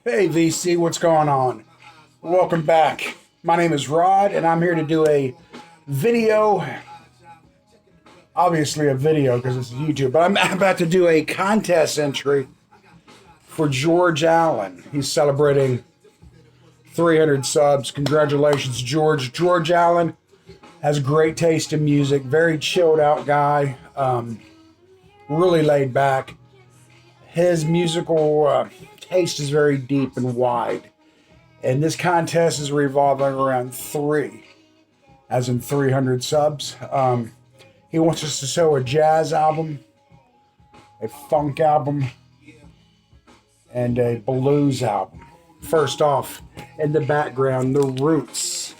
Hey VC, what's going on? Welcome back. My name is Rod, and I'm here to do a video. Obviously, a video because it's YouTube, but I'm about to do a contest entry for George Allen. He's celebrating 300 subs. Congratulations, George. George Allen has great taste in music, very chilled out guy, really laid back. His musical taste is very deep and wide. And this contest is revolving around three, as in 300 subs. He wants us to show a jazz album, a funk album, and a blues album. First off, in the background, The Roots.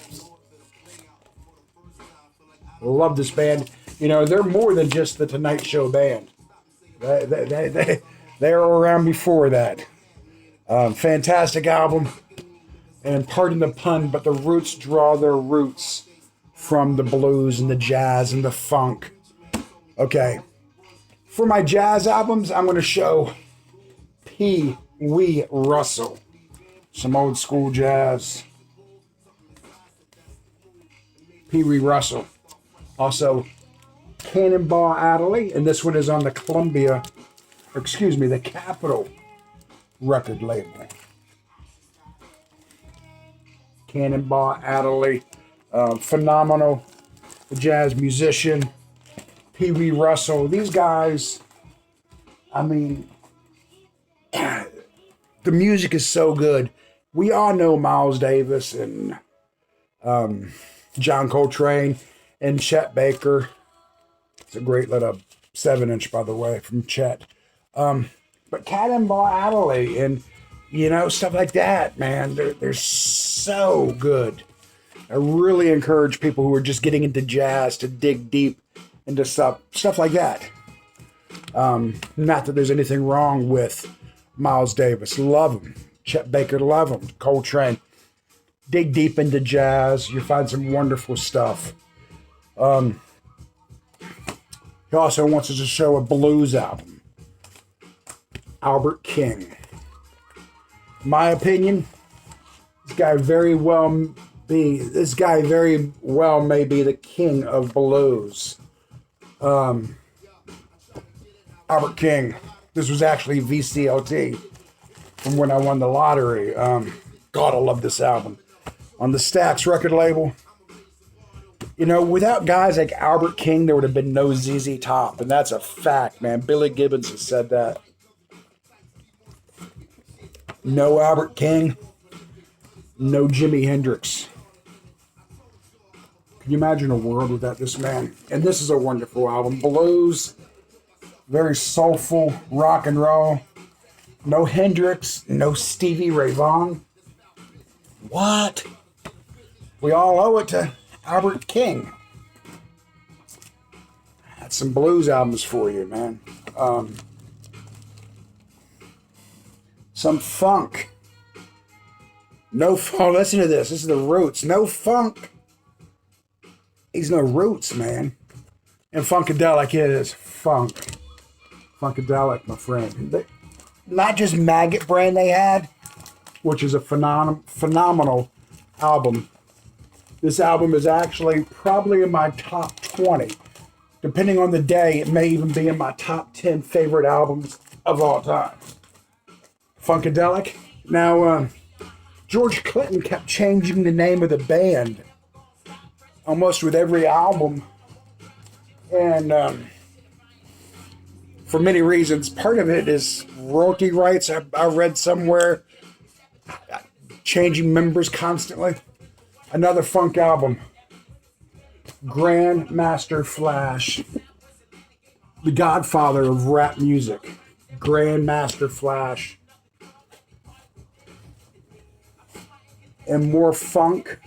Love this band. You know, they're more than just the Tonight Show band. They were around before that. Fantastic album. And pardon the pun, but the Roots draw their roots from the blues and the jazz and the funk. Okay. For my jazz albums, I'm going to show Pee Wee Russell. Some old school jazz. Pee Wee Russell. Also, Cannonball Adderley. And this one is on the the Capitol record label. Cannonball Adderley, phenomenal jazz musician. Pee Wee Russell. These guys, I mean, the music is so good. We all know Miles Davis and John Coltrane and Chet Baker. It's a great little 7-inch, by the way, from Chet. But Cannonball Adderley and, you know, stuff like that, man, they're so good. I really encourage people who are just getting into jazz to dig deep into stuff like that. Not that there's anything wrong with Miles Davis. Love him. Chet Baker, love him. Coltrane. Dig deep into jazz. You find some wonderful stuff. He also wants us to show a blues album. Albert King. My opinion, this guy very well may be the king of blues. Albert King. This was actually VCLT from when I won the lottery. God, I love this album. On the Stax record label. You know, without guys like Albert King, there would have been no ZZ Top. And that's a fact, man. Billy Gibbons has said that. No Albert King. No Jimi Hendrix. Can you imagine a world without this man? And this is a wonderful album. Blues. Very soulful. Rock and roll. No Hendrix. No Stevie Ray Vaughan. What? We all owe it to Albert King. That's some blues albums for you, man. Some funk. No funk. Listen to this. This is the Roots. No funk. He's no Roots, man. And Funkadelic it is. Funk. Funkadelic, my friend. Not just Maggot brand they had, which is a phenomenal album. This album is actually probably in my top 20. Depending on the day, it may even be in my top 10 favorite albums of all time. Funkadelic. Now, George Clinton kept changing the name of the band almost with every album. And for many reasons, part of it is royalty rights. I read somewhere, changing members constantly. Another funk album, Grandmaster Flash, the godfather of rap music. Grandmaster Flash. And more funk.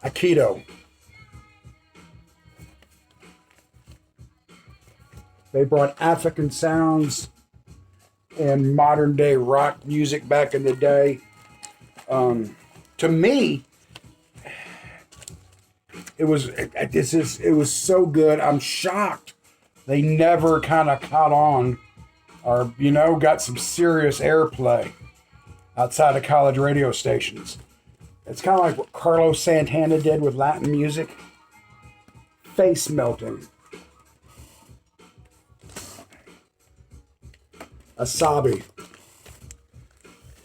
Aikido. They brought African sounds and modern day rock music back in the day. To me, it was so good. I'm shocked they never kind of caught on, or got some serious airplay outside of college radio stations. It's kind of like what Carlos Santana did with Latin music. Face melting. Asabi.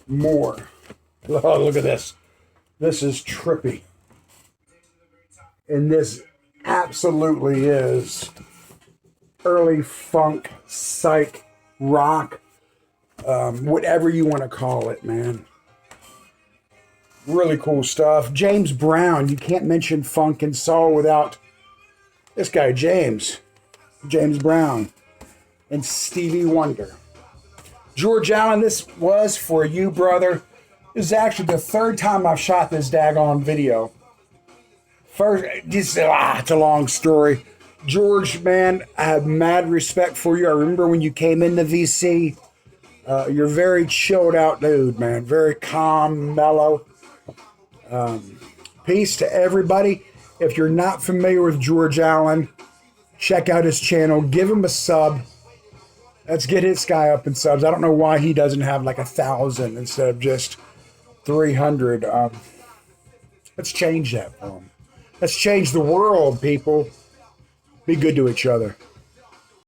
More. Oh, look at this. This is trippy. And this absolutely is early funk, psych, rock, whatever you want to call it, man. Really cool stuff. James Brown. You can't mention funk and soul without this guy, James Brown, and Stevie Wonder. George Allen, this was for you, brother. This is actually the third time I've shot this daggone video. First, it's a long story. George, man, I have mad respect for you. I remember when you came into VC. You're very chilled out dude, man. Very calm, mellow. Peace to everybody. If you're not familiar with George Allen, check out his channel. Give him a sub. Let's get this guy up in subs. I don't know why he doesn't have like 1,000 instead of just 300. Let's change that for him. Let's change the world, people. Be good to each other.